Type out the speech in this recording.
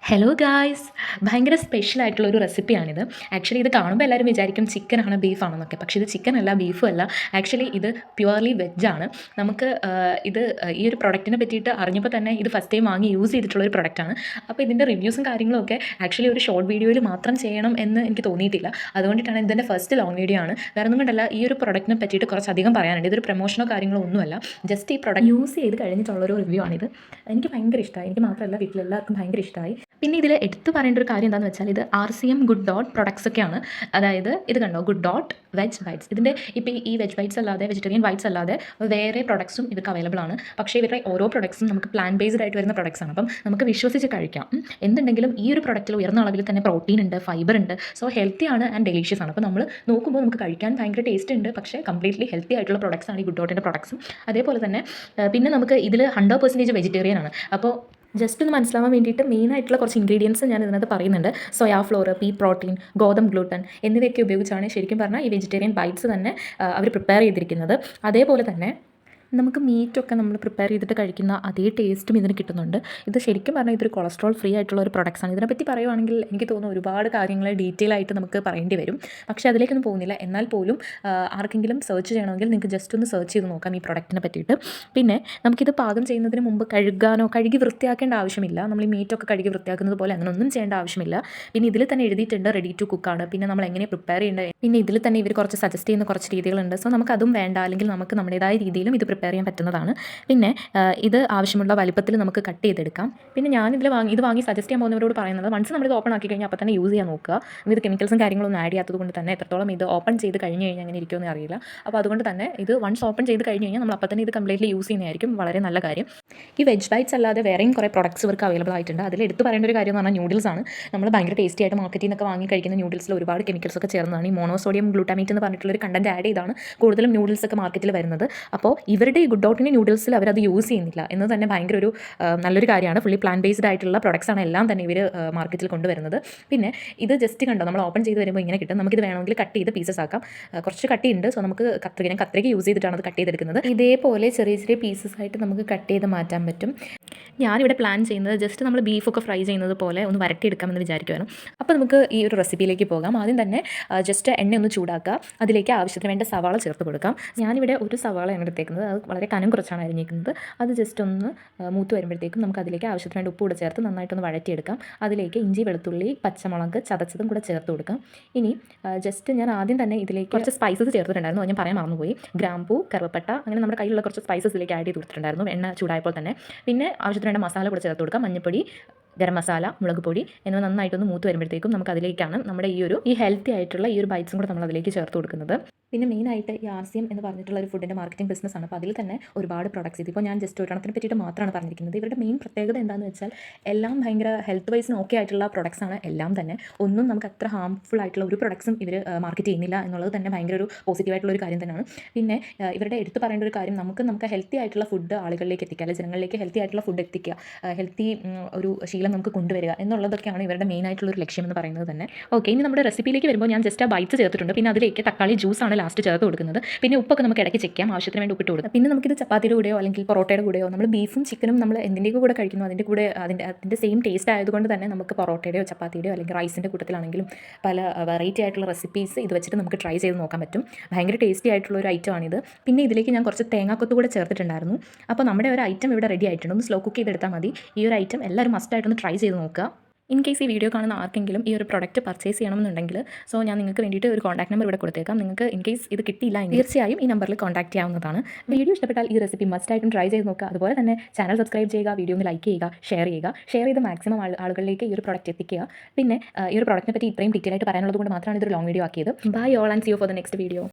Hello guys, ഭയങ്കര special ആയിട്ടുള്ള ഒരു റെസിപ്പിയാണിത്. ആക്ച്വലി ഇത് കാണുമ്പോൾ എല്ലാവരും വിചാരിക്കും ചിക്കനാണ് ബീഫാണെന്നൊക്കെ. പക്ഷേ ഇത് ചിക്കൻ അല്ല, ബീഫും അല്ല. ആക്ച്വലി ഇത് പ്യുവർലി വെജാണ്. നമുക്ക് ഇത് ഈ ഒരു പ്രൊഡക്റ്റിനെ പറ്റിയിട്ട് അറിഞ്ഞപ്പോൾ തന്നെ ഇത് ഫസ്റ്റ് ടൈം വാങ്ങി യൂസ് ചെയ്തിട്ടുള്ള ഒരു പ്രൊഡക്റ്റാണ്. അപ്പോൾ ഇതിൻ്റെ റിവ്യൂസും കാര്യങ്ങളും ഒക്കെ ആക്ച്വലി ഒരു ഷോർട്ട് വീഡിയോയിൽ മാത്രം ചെയ്യണം എന്ന് എനിക്ക് തോന്നിയിട്ടില്ല. അതുകൊണ്ടിട്ടാണ് ഇതിൻ്റെ ഫസ്റ്റ് ലോങ് വീഡിയോ ആണ്. വേറെ ഒന്നും കൊണ്ടല്ല, ഈ ഒരു പ്രൊഡക്റ്റിനെ പറ്റിയിട്ട് കുറച്ചധികം പറയാനുണ്ട്. ഇതൊരു പ്രൊമോഷനോ കാര്യങ്ങളോ ഒന്നുമല്ല, ജസ്റ്റ് ഈ പ്രൊഡക്റ്റ് യൂസ് ചെയ്ത് കഴിഞ്ഞിട്ടുള്ളൊരു റിവ്യൂ ആണിത്. എനിക്ക് ഭയങ്കര ഇഷ്ടമായി. എനിക്ക് മാത്രമല്ല, വീട്ടിലെല്ലാവർക്കും ഭയങ്കര ഇഷ്ടമായി. പിന്നെ ഇതിൽ എടുത്തു പറയേണ്ട ഒരു കാര്യം എന്താണെന്ന് വെച്ചാൽ, ഇത് RCM ഗുഡ് ഡോട്ട് പ്രൊഡക്ട്സ് ഒക്കെയാണ്. അതായത് ഇത് കണ്ടോ, ഗുഡ് ഡോട്ട് വെജ് ബൈറ്റ്സ്. ഇതിൻ്റെ ഇപ്പോൾ ഈ വെജ് ബൈറ്റ്സ് അല്ലാതെ, വെജിറ്റേറിയൻ ബൈറ്റ്സ് അല്ലാതെ വേറെ പ്രൊഡക്ട്സും ഇവർക്ക് അവൈലബിൾ ആണ്. പക്ഷേ ഇവരുടെ ഓരോ പ്രൊഡക്ട്സും നമുക്ക് പ്ലാൻ ബേസ്ഡ് ആയിട്ട് വരുന്ന പ്രൊഡക്ട്സ് ആണ്. അപ്പം നമുക്ക് വിശ്വസിച്ച് കഴിക്കാം. എന്തുണ്ടെങ്കിലും ഈ ഒരു പ്രൊഡക്റ്റിൽ ഉയർന്ന അളവിൽ തന്നെ പ്രോട്ടീൻ ഉണ്ട്, ഫൈബർ ഉണ്ട്. സോ ഹെൽത്തി ആണ് ആൻഡ് ഡെലീഷ്യസ് ആണ്. അപ്പോൾ നമ്മൾ നോക്കുമ്പോൾ നമുക്ക് കഴിക്കാൻ ഭയങ്കര ടേസ്റ്റ് ഉണ്ട്, പക്ഷേ കംപ്ലീറ്റ്ലി ഹെൽത്തി ആയിട്ടുള്ള പ്രൊഡക്ട്സ് ആണ് ഈ ഗുഡ് ഡോട്ടിൻ്റെ പ്രൊഡക്ട്സും. അതേപോലെ തന്നെ പിന്നെ നമുക്ക് ഇതിൽ 100% വെജിറ്റേറിയൻ ആണ്. അപ്പോൾ ജസ്റ്റ് ഒന്ന് മനസ്സിലാവാൻ വേണ്ടിയിട്ട് മെയിനായിട്ടുള്ള കുറച്ച് ഇൻഗ്രീഡിയൻസ് ഞാൻ ഇതിനകത്ത് പറയുന്നുണ്ട്. സോയാ ഫ്ലോർ, പീ പ്രോട്ടീൻ, ഗോതമ്പ് ഗ്ലൂട്ടൻ എന്നിവയൊക്കെ ഉപയോഗിച്ചാണ് ശരിക്കും പറഞ്ഞാൽ ഈ വെജിറ്റേറിയൻ ബൈറ്റ്സ് തന്നെ അവർ പ്രിപ്പയർ ചെയ്തിരിക്കുന്നത്. അതേപോലെ തന്നെ നമുക്ക് മീറ്റൊക്കെ നമ്മൾ പ്രിപ്പയർ ചെയ്തിട്ട് കഴിക്കുന്ന അതേ ടേസ്റ്റും ഇതിന് കിട്ടുന്നുണ്ട്. ഇത് ശരിക്കും പറഞ്ഞാൽ ഇതൊരു കൊളസ്ട്രോൾ ഫ്രീ ആയിട്ടുള്ള ഒരു പ്രൊഡക്ട്സാണ്. ഇതിനെപ്പറ്റി പറയുവാണെങ്കിൽ എനിക്ക് തോന്നുന്നു ഒരുപാട് കാര്യങ്ങൾ ഡീറ്റെയിൽ ആയിട്ട് നമുക്ക് പറയേണ്ടി വരും. പക്ഷേ അതിലേക്കൊന്നും പോകുന്നില്ല. എന്നാൽ പോലും ആർക്കെങ്കിലും സെർച്ച് ചെയ്യണമെങ്കിൽ നിങ്ങൾക്ക് ജസ്റ്റ് ഒന്ന് സെർച്ച് ചെയ്ത് നോക്കാം ഈ പ്രൊഡക്റ്റിനെ പറ്റിയിട്ട്. പിന്നെ നമുക്കിത് പാകം ചെയ്യുന്നതിന് മുമ്പ് കഴുകി വൃത്തിയാക്കേണ്ട ആവശ്യമില്ല. നമ്മൾ ഈ മീറ്റൊക്കെ കഴുകി വൃത്തിയാക്കുന്നത് പോലെ അങ്ങനെ ഒന്നും ചെയ്യേണ്ട ആവശ്യമില്ല. പിന്നെ ഇതിൽ തന്നെ എഴുതിയിട്ടുണ്ട് റെഡി ടു കുക്കാണ്. പിന്നെ നമ്മൾ എങ്ങനെ പ്രിപ്പയർ ചെയ്യേണ്ടത്, പിന്നെ ഇതിൽ തന്നെ ഇവർ കുറച്ച് സജസ്റ്റ് ചെയ്യുന്ന കുറച്ച് രീതികളുണ്ട്. സോ നമുക്ക് അതും വേണ്ട, അല്ലെങ്കിൽ നമുക്ക് നമ്മുടേതായ രീതിയിലും ഇത് പ്രിപ്പയർ ചെയ്യാൻ പറ്റുന്നതാണ്. പിന്നെ ഇത് ആവശ്യമുള്ള വലിപ്പത്തിൽ നമുക്ക് കട്ട് ചെയ്തെടുക്കാം. പിന്നെ ഞാനിതിൽ ഇത് വാങ്ങി സജസ്റ്റ് ചെയ്യാൻ പോകുന്നവരോട് പറയുന്നത്, വൺസ് നമ്മളിത് ഓപ്പൺ ആക്കി കഴിഞ്ഞാൽ അപ്പോൾ തന്നെ യൂസ് ചെയ്യാൻ നോക്കുക. ഇത് കെമിക്കൽസും കാര്യങ്ങളൊന്നും ആഡ് ചെയ്യാത്തത് കൊണ്ട് തന്നെ എത്രത്തോളം ഇത് ഓപ്പൺ ചെയ്ത് കഴിഞ്ഞ് കഴിഞ്ഞാൽ അങ്ങനെ ഇരിക്കുമെന്ന് അറിയില്ല. അപ്പോൾ അതുകൊണ്ട് തന്നെ ഇത് വൺസ് ഓപ്പൺ ചെയ്ത് കഴിഞ്ഞ് കഴിഞ്ഞാൽ നമ്മൾ അപ്പോൾ തന്നെ ഇത് കംപ്ലീറ്റ്ലി യൂസ് ചെയ്യുന്നതായിരിക്കും വളരെ നല്ല കാര്യം. ഈ വെജ് ബൈറ്റ്സ് അല്ലാതെ വേറെയും കുറേ പ്രൊഡക്ട്സ് ഇവർക്ക് അവൈലബിൾ ആയിട്ടുണ്ട്. അതിൽ എടുത്ത് പറയേണ്ട ഒരു കാര്യം എന്ന് പറഞ്ഞാൽ നൂഡിൽസ് ആണ്. നമ്മൾ ഭയങ്കര ടേസ്റ്റി ആയിട്ട് മാർക്കറ്റിൽ നിന്നൊക്കെ വാങ്ങി കഴിക്കുന്ന നൂഡിൽസിൽ ഒരുപാട് കെമിക്കൽസ് ഒക്കെ ചേർന്നതാണ്. ഈ മോണോസോഡിയം ഗ്ലൂട്ടാമേറ്റ് എന്ന് പറഞ്ഞിട്ടുള്ള ഒരു കണ്ടന്റ് ആഡ് ചെയ്താണ് കൂടുതലും നൂഡിൽസ് ഒക്കെ മാർക്കറ്റിൽ വരുന്നത്. അപ്പോൾ ഇവരുടെ ഈ ഗുഡ് ഡോട്ടിൻ്റെ നൂഡിൽസിൽ അവരത് യൂസ് ചെയ്യുന്നില്ല എന്ന് തന്നെ ഭയങ്കര ഒരു നല്ലൊരു കാര്യമാണ്. ഫുള്ളി പ്ലാൻ ബേസ്ഡ് ആയിട്ടുള്ള പ്രൊഡക്ട്സ് ആണ് എല്ലാം തന്നെ ഇവർ മാർക്കറ്റിൽ കൊണ്ടുവരുന്നത്. പിന്നെ ഇത് ജസ്റ്റ് കണ്ടോ, നമ്മൾ ഓപ്പൺ ചെയ്ത് വരുമ്പോൾ ഇങ്ങനെ കിട്ടും. നമുക്കിത് വേണമെങ്കിൽ കട്ട് ചെയ്ത് പീസസ് ആക്കാം. കുറച്ച് കട്ടിയുണ്ട്. സോ നമുക്ക് കത്രിക യൂസ് ചെയ്തിട്ടാണ് അത് കട്ട് ചെയ്തെടുക്കുന്നത്. ഇതേപോലെ ചെറിയ ചെറിയ പീസസ് ആയിട്ട് നമുക്ക് കട്ട് ചെയ്ത് മാറ്റാൻ പറ്റും. ഞാനിവിടെ പ്ലാൻ ചെയ്യുന്നത് ജസ്റ്റ് നമ്മൾ ബീഫൊക്കെ ഫ്രൈ ചെയ്യുന്നത് പോലെ ഒന്ന് വരട്ടിയെടുക്കാമെന്ന് വിചാരിക്കുവായിരുന്നു. അപ്പോൾ നമുക്ക് ഈ ഒരു റെസിപ്പിയിലേക്ക് പോകാം. ആദ്യം തന്നെ ജസ്റ്റ് എണ്ണ ഒന്ന് ചൂടാക്കുക. അതിലേക്ക് ആവശ്യത്തിന് വേണ്ട സവാള ചേർത്ത് കൊടുക്കാം. ഞാനിവിടെ ഒരു സവാളയാണ് എടുത്തേക്കുന്നത്. അത് വളരെ കനം കുറച്ചാണ് അരിഞ്ഞേക്കുന്നത്. അത് ജസ്റ്റ് ഒന്ന് മൂത്ത് വരുമ്പോഴത്തേക്കും നമുക്ക് അതിലേക്ക് ആവശ്യത്തിന് വേണ്ട ഉപ്പ് കൂടെ ചേർത്ത് നന്നായിട്ടൊന്ന് വഴറ്റിയെടുക്കാം. അതിലേക്ക് ഇഞ്ചി, വെളുത്തുള്ളി, പച്ചമുളക് ചതച്ചതും കൂടെ ചേർത്ത് കൊടുക്കാം. ഇനി ജസ്റ്റ് ഞാൻ ആദ്യം തന്നെ ഇതിലേക്ക് കുറച്ച് സ്പൈസസ് ചേർത്തിട്ടുണ്ടായിരുന്നു. ഞാൻ പറയാൻ മറന്നുപോയി. ഗ്രാമ്പൂ, കറുവപ്പട്ട, അങ്ങനെ നമ്മുടെ കയ്യിലുള്ള കുറച്ച് സ്പൈസസ് ഇതിലേക്ക് ആഡ് ചെയ്ത് കൊടുത്തിട്ടുണ്ടായിരുന്നു എണ്ണ ചൂടായപ്പോൾ തന്നെ. പിന്നെ ആവശ്യത്തിന് വേണ്ട മസാല കൂടെ ചേർത്ത് കൊടുക്കാം. മഞ്ഞൾപ്പൊടി, ഗരം മസാല, മുളക് പൊടി എന്നിവ നന്നായിട്ടൊന്ന് മൂത്ത് വരുമ്പോഴത്തേക്കും നമുക്ക് അതിലേക്കാണ് നമ്മുടെ ഈ ഹെൽത്തി ആയിട്ടുള്ള ഈ ഒരു ബൈറ്റ്സും കൂടെ നമ്മൾ അതിലേക്ക് ചേർത്ത് കൊടുക്കുന്നത്. പിന്നെ മെയിനായിട്ട് ഈ RCM എന്ന് പറഞ്ഞിട്ടുള്ള ഒരു ഫുഡിൻ്റെ മാർക്കറ്റിംഗ് ബിസിനസ്സാണ്. അപ്പോൾ അതിൽ തന്നെ ഒരുപാട് പ്രൊഡക്ട്സ്, ഇതിപ്പോൾ ഞാൻ ജസ്റ്റ് ഒരെണ്ണത്തിനെ പറ്റിയിട്ട് മാത്രമാണ് പറഞ്ഞിരിക്കുന്നത്. ഇവരുടെ മെയിൻ പ്രത്യേകത എന്താണെന്ന് വെച്ചാൽ എല്ലാം ഭയങ്കര ഹെൽത്ത് വൈസിന് ഓക്കെ ആയിട്ടുള്ള പ്രൊഡക്ട്സാണ് എല്ലാം തന്നെ. ഒന്നും നമുക്ക് അത്ര ഹാംഫുൾ ആയിട്ടുള്ള ഒരു പ്രൊഡക്ട്സും ഇവർ മാർക്കറ്റ് ചെയ്യുന്നില്ല എന്നുള്ളത് തന്നെ ഭയങ്കര ഒരു പോസിറ്റീവായിട്ടുള്ള ഒരു കാര്യം തന്നെയാണ്. പിന്നെ ഇവരുടെ എടുത്ത് പറയേണ്ട ഒരു കാര്യം, നമുക്ക് ഹെൽത്തി ആയിട്ടുള്ള ഫുഡ് ആളുകളിലേക്ക് എത്തിക്കുക, അല്ലെങ്കിൽ ജനങ്ങളിലേക്ക് ഹെൽത്തി ആയിട്ടുള്ള ഫുഡ് എത്തിക്കുക, ഹെൽത്തി ഒരു ശീലം നമുക്ക് കൊണ്ടുവരിക എന്നുള്ളതൊക്കെയാണ് ഇവരുടെ മെയിൻ ആയിട്ടുള്ള ഒരു ലക്ഷ്യം എന്ന് പറയുന്നത് തന്നെ. ഓക്കെ, ഇനി നമ്മുടെ റെസിപ്പിയിലേക്ക് വരുമ്പോൾ ഞാൻ ജസ്റ്റ് ആ ബൈറ്റ്സ് ചേർത്തിട്ടുണ്ട്. പിന്നെ അതിലേക്ക് തക്കാളി ജ്യൂസാണ് ലാസ്റ്റ് ചേർത്ത് കൊടുക്കുന്നത്. പിന്നെ ഉപ്പൊക്കെ നമുക്ക് ഇടയ്ക്ക് ചെക്ക് ചെയ്യാം, ആവശ്യത്തിന് വേണ്ടി ഉപ്പിട്ട് കൊടുക്കുക. പിന്നെ നമുക്കിത് ചപ്പാത്തിയുടെ കൂടെയോ അല്ലെങ്കിൽ പൊറോട്ടയുടെ കൂടെയോ, നമ്മൾ ബീഫും ചിക്കനും നമ്മൾ എന്തിൻ്റെയൊക്കെ കൂടെ കഴിക്കുന്നു അതിൻ്റെ കൂടെ അതിൻ്റെ സെയിം ടേസ്റ്റ് ആയതുകൊണ്ട് തന്നെ നമുക്ക് പൊറോട്ടയുടെയോ ചപ്പാത്തിയുടെയോ അല്ലെങ്കിൽ റൈസിൻ്റെ കൂട്ടത്തിലാണെങ്കിലും പല വെറൈറ്റി ആയിട്ടുള്ള റെസിപ്പീസ് ഇത് വെച്ചിട്ട് നമുക്ക് ട്രൈ ചെയ്ത് നോക്കാൻ പറ്റും. ഭയങ്കര ടേസ്റ്റി ആയിട്ടുള്ള ഒരു ഐറ്റമാണിത്. പിന്നെ ഇതിലേക്ക് ഞാൻ കുറച്ച് തേങ്ങാക്കൊത്ത് കൂടെ ചേർത്തിട്ടുണ്ടായിരുന്നു. അപ്പോൾ നമ്മുടെ ഒരു ഐറ്റം ഇവിടെ റെഡി ആയിട്ടുണ്ട്. ഒന്ന് സ്ലോ കുക്ക് ചെയ്തെടുത്താൽ മതി. ഈ ഒരു ഐറ്റം എല്ലാവരും മസ്റ്റായിട്ടൊന്ന് ട്രൈ ചെയ്ത് നോക്കുക. ഇൻ കേസ് ഈ വീഡിയോ കാണുന്ന ആർക്കെങ്കിലും ഈ ഒരു പ്രൊഡക്റ്റ് പർച്ചേസ് ചെയ്യണമെന്നുണ്ടെങ്കിൽ സോ ഞാൻ നിങ്ങൾക്ക് വേണ്ടിയിട്ട് ഒരു കോൺടാക്ട് നമ്പർ ഇവിടെ കൊടുത്തേക്കാം. നിങ്ങൾക്ക് ഇൻ കേസ് ഇത് കിട്ടിയില്ല എങ്കിൽ തീർച്ചയായും ഈ നമ്പറിൽ കോൺടാക്ട് ചെയ്യാവുന്നതാണ്. വീഡിയോ ഇഷ്ടപ്പെട്ടാൽ ഈ റെസിപ്പി മസ്റ്റായിട്ടും ട്രൈ ചെയ്ത് നോക്കുക. അതുപോലെ തന്നെ ചാനൽ സബ്സ്ക്രൈബ് ചെയ്യുക, വീഡിയോ ഒന്ന് ലൈക്ക് ചെയ്യുക, ഷെയർ ചെയ്ത് മാക്സിമം ആളുകളിലേക്ക് ഈ ഒരു പ്രൊഡക്റ്റ് എത്തിക്കുക. പിന്നെ ഈ ഒരു പ്രൊഡക്റ്റിനെ പറ്റി ഇത്രയും ഡീറ്റെയിൽ ആയിട്ട് പറയാനുള്ളത് കൊണ്ട് മാത്രമാണ് ഇതൊരു ലോങ് വീഡിയോ ആക്കിയത്. Bye all and see you for the next video.